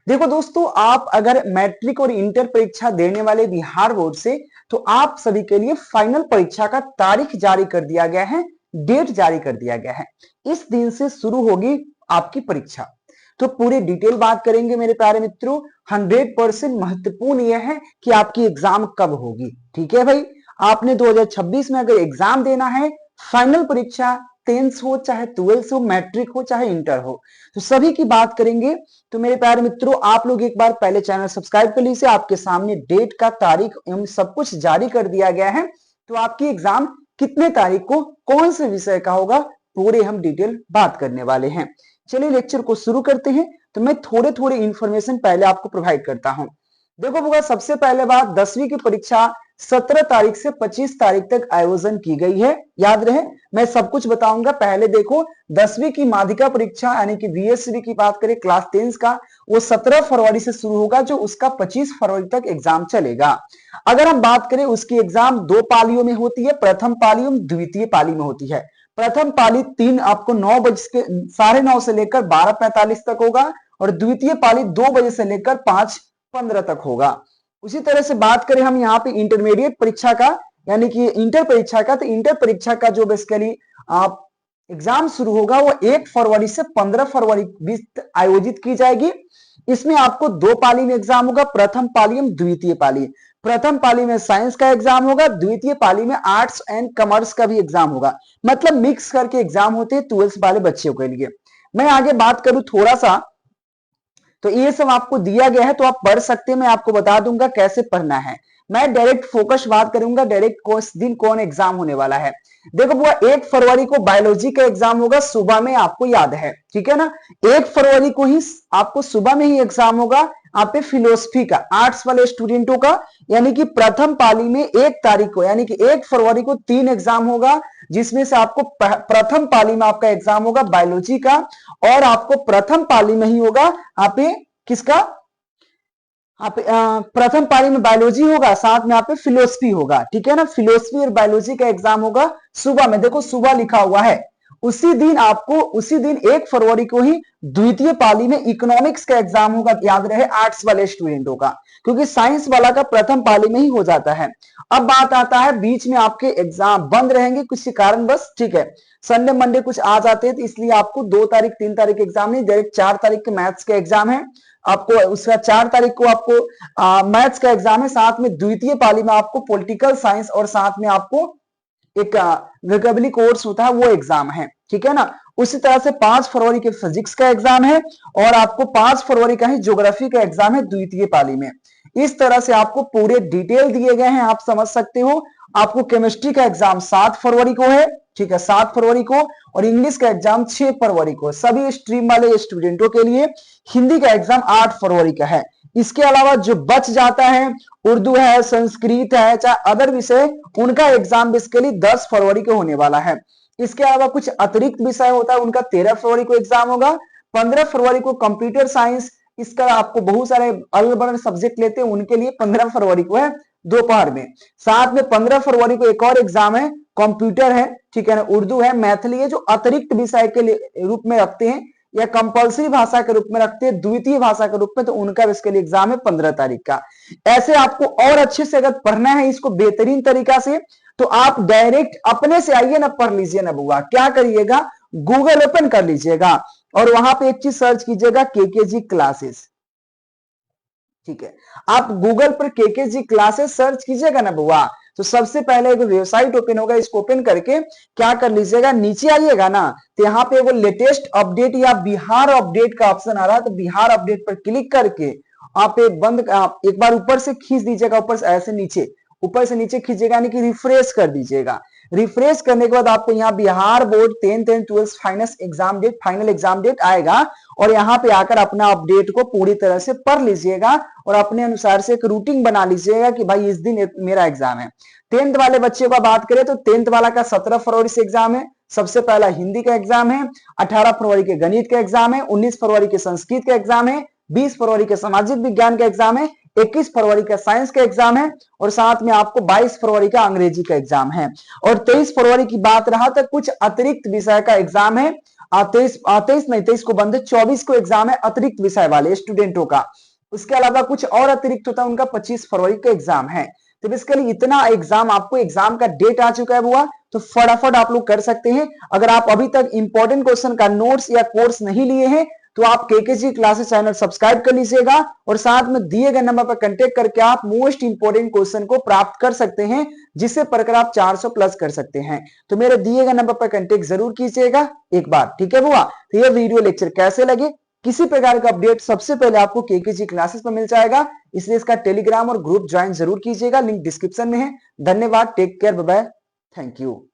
देखो दोस्तों, आप अगर मैट्रिक और इंटर परीक्षा देने वाले बिहार बोर्ड से, तो आप सभी के लिए फाइनल परीक्षा का तारीख जारी कर दिया गया है, डेट जारी कर दिया गया है। इस दिन से शुरू होगी आपकी परीक्षा। तो पूरे डिटेल बात करेंगे मेरे प्यारे मित्रों। 100% महत्वपूर्ण यह है कि आपकी एग्जाम कब होगी। ठीक है भाई, आपने 2026 में अगर एग्जाम देना है, फाइनल परीक्षा 10th हो चाहे 12th हो, मैट्रिक हो चाहे इंटर हो, तो सभी की बात करेंगे। तो मेरे प्यारे मित्रों, आप लोग एक बार पहले चैनल सब्सक्राइब कर लीजिए। आपके सामने डेट का, तारीख एवं सब कुछ जारी कर दिया गया है। तो आपकी एग्जाम कितने तारीख को कौन से विषय का होगा, पूरे हम डिटेल बात करने वाले हैं। चलिए लेक्चर को शुरू करते हैं। तो मैं थोड़े थोड़े इंफॉर्मेशन पहले आपको प्रोवाइड करता हूं। देखो होगा, सबसे पहले बात, 10वीं की परीक्षा 17 तारीख से 25 तारीख तक आयोजन की गई है। याद रहे, मैं सब कुछ बताऊंगा। पहले देखो, 10वीं की माध्यमिक परीक्षा यानी कि बीएससी की बात करें, क्लास 10 का, वो 17 फरवरी से शुरू होगा, जो उसका 25 फरवरी तक एग्जाम चलेगा। अगर हम बात करें, उसकी एग्जाम 2 पालियों में होती है। प्रथम पाली एवं द्वितीय पाली में होती है। प्रथम पाली 3 आपको 9:30 से लेकर 12:45 तक होगा, और द्वितीय पाली 2 बजे से लेकर 5:15 तक होगा। उसी तरह से बात करें हम यहाँ पे इंटरमीडिएट परीक्षा का, यानी कि इंटर परीक्षा का, तो इंटर परीक्षा का जो बेसिकली आप एग्जाम शुरू होगा, वो 1 फरवरी से 15 फरवरी बीच आयोजित की जाएगी। इसमें आपको 2 पाली में एग्जाम होगा, प्रथम पाली एवं द्वितीय पाली। प्रथम पाली में साइंस का एग्जाम होगा, द्वितीय पाली में आर्ट्स एंड कॉमर्स का भी एग्जाम होगा। मतलब मिक्स करके एग्जाम होते हैं 12th वाले बच्चों के लिए। मैं आगे बात करूं थोड़ा सा, तो ये सब आपको दिया गया है, तो आप पढ़ सकते हैं। मैं आपको बता दूंगा कैसे पढ़ना है। मैं डायरेक्ट फोकस बात करूंगा, डायरेक्ट किस दिन कौन एग्जाम होने वाला है। देखो बुआ, 1 फरवरी को बायोलॉजी का एग्जाम होगा सुबह में, आपको याद है, ठीक है ना। 1 फरवरी को ही आपको सुबह में ही एग्जाम होगा। आप पे फिलोसफी का, आर्ट्स वाले स्टूडेंटों का, यानी कि प्रथम पाली में 1 तारीख को, यानी कि 1 फरवरी को 3 एग्जाम होगा, जिसमें से आपको प्रथम पाली में आपका एग्जाम होगा बायोलॉजी का, और आपको प्रथम पाली में ही होगा आप किसका, आप प्रथम पाली में बायोलॉजी होगा, साथ में आप पे फिलोसफी होगा। ठीक है ना, फिलोसफी और बायोलॉजी का एग्जाम होगा सुबह में। देखो सुबह लिखा हुआ है। उसी दिन 1 फरवरी को ही द्वितीय पाली में इकोनॉमिक्स का एग्जाम होगा। याद रहे, आर्ट्स वाले स्टूडेंटों का, क्योंकि साइंस वाला का प्रथम पाली में ही हो जाता है। अब बात आता है, बीच में आपके एग्जाम बंद रहेंगे किसी कारण बस, ठीक है, संडे मंडे कुछ आ जाते हैं, तो इसलिए आपको 2 तारीख 3 तारीख एग्जाम नहीं, डायरेक्ट 4 तारीख के मैथ्स के एग्जाम है आपको। उसका 4 तारीख को आपको मैथ्स का एग्जाम है, साथ में द्वितीय पाली में आपको पॉलिटिकल साइंस, और साथ में आपको एक वोकेबुलरी कोर्स होता है, वो एग्जाम है। ठीक है ना। उसी तरह से 5 फरवरी के फिजिक्स का एग्जाम है, और आपको 5 फरवरी का ही ज्योग्राफी का एग्जाम है द्वितीय पाली में। इस तरह से आपको पूरे डिटेल दिए गए हैं, आप समझ सकते हो। आपको केमिस्ट्री का एग्जाम 7 फरवरी को है, ठीक है, 7 फरवरी को, और इंग्लिश का एग्जाम 6 फरवरी को, सभी स्ट्रीम वाले स्टूडेंटों के लिए। हिंदी का एग्जाम 8 फरवरी का है। इसके अलावा जो बच जाता है, उर्दू है, संस्कृत है, चाहे अदर विषय, उनका एग्जाम बेसिकली 10 फरवरी को होने वाला है। इसके अलावा कुछ अतिरिक्त विषय होता है, उनका 13 फरवरी को एग्जाम होगा। 15 फरवरी को कंप्यूटर साइंस, इसका आपको बहुत सारे अलग अलग सब्जेक्ट लेते हैं, उनके लिए 15 फरवरी को है दोपहर में। साथ में 15 फरवरी को एक और एग्जाम है, कंप्यूटर है, ठीक है ना, उर्दू है, मैथिली है, जो अतिरिक्त विषय के रूप में रखते हैं, या कंपल्सरी भाषा के रूप में रखते हैं, द्वितीय भाषा के रूप में, तो उनका इसके लिए एग्जाम है 15 तारीख का। ऐसे आपको और अच्छे से अगर पढ़ना है इसको बेहतरीन तरीका से, तो आप डायरेक्ट अपने से आइए ना, पढ़ लीजिए ना बुआ। क्या करिएगा, गूगल ओपन कर लीजिएगा, और वहां पे एक चीज सर्च कीजिएगा, केकेजी क्लासेस। ठीक है, आप गूगल पर केकेजी क्लासेस सर्च कीजिएगा ना बुआ, तो सबसे पहले एक वेबसाइट ओपन होगा। इसको ओपन करके क्या कर लीजिएगा, नीचे आइएगा ना, तो यहाँ पे वो लेटेस्ट अपडेट या बिहार अपडेट का ऑप्शन आ रहा है, तो बिहार अपडेट पर क्लिक करके आप एक बार ऊपर से खींच दीजिएगा, ऊपर से ऐसे नीचे, ऊपर से नीचे खींचेगा, यानी कि रिफ्रेश कर दीजिएगा। रिफ्रेश करने के बाद आपको यहाँ Bihar board 10th and 12th final exam date आएगा, और यहाँ पे आकर अपना अपडेट को पूरी तरह से पढ़ लीजिएगा, और अपने अनुसार से एक रूटीन बना लीजिएगा कि भाई इस दिन मेरा एग्जाम है। 10th वाले बच्चे का बात करें, तो 10th वाला का 17 फरवरी से एग्जाम है। सबसे पहला हिंदी का एग्जाम है, 18 फरवरी के गणित का एग्जाम है, 19 फरवरी के संस्कृत का एग्जाम है, 20 फरवरी के सामाजिक विज्ञान का एग्जाम है, 21 फरवरी का साइंस का एग्जाम है और साथ में आपको 22 फरवरी का अंग्रेजी का एग्जाम है। और 23 फरवरी की बात रहा तो कुछ अतिरिक्त विषय का एग्जाम है। 23 को बंद है, 24 को एग्जाम है अतिरिक्त विषय वाले स्टूडेंटों का। उसके अलावा कुछ और अतिरिक्त होता है उनका 25 फरवरी का एग्जाम है। तो बेसिकली इतना एग्जाम, आपको एग्जाम का डेट आ चुका है बुआ, तो फटाफट आप लोग कर सकते हैं। अगर आप अभी तक इंपॉर्टेंट क्वेश्चन का नोट्स या कोर्स नहीं लिए हैं तो आप केकेजी क्लासेस चैनल सब्सक्राइब कर लीजिएगा और साथ में दिए गए नंबर पर कांटेक्ट करके आप मोस्ट इंपोर्टेंट क्वेश्चन को प्राप्त कर सकते हैं, जिससे पढ़कर आप 400 प्लस कर सकते हैं। तो मेरे दिए गए नंबर पर कांटेक्ट जरूर कीजिएगा एक बार, ठीक है बुआ। तो ये वीडियो लेक्चर कैसे लगे, किसी प्रकार का अपडेट सबसे पहले आपको केकेजी क्लासेस पर मिल जाएगा, इसलिए इसका टेलीग्राम और ग्रुप ज्वाइन जरूर कीजिएगा, लिंक डिस्क्रिप्शन में है। धन्यवाद, take care, bye bye, thank you.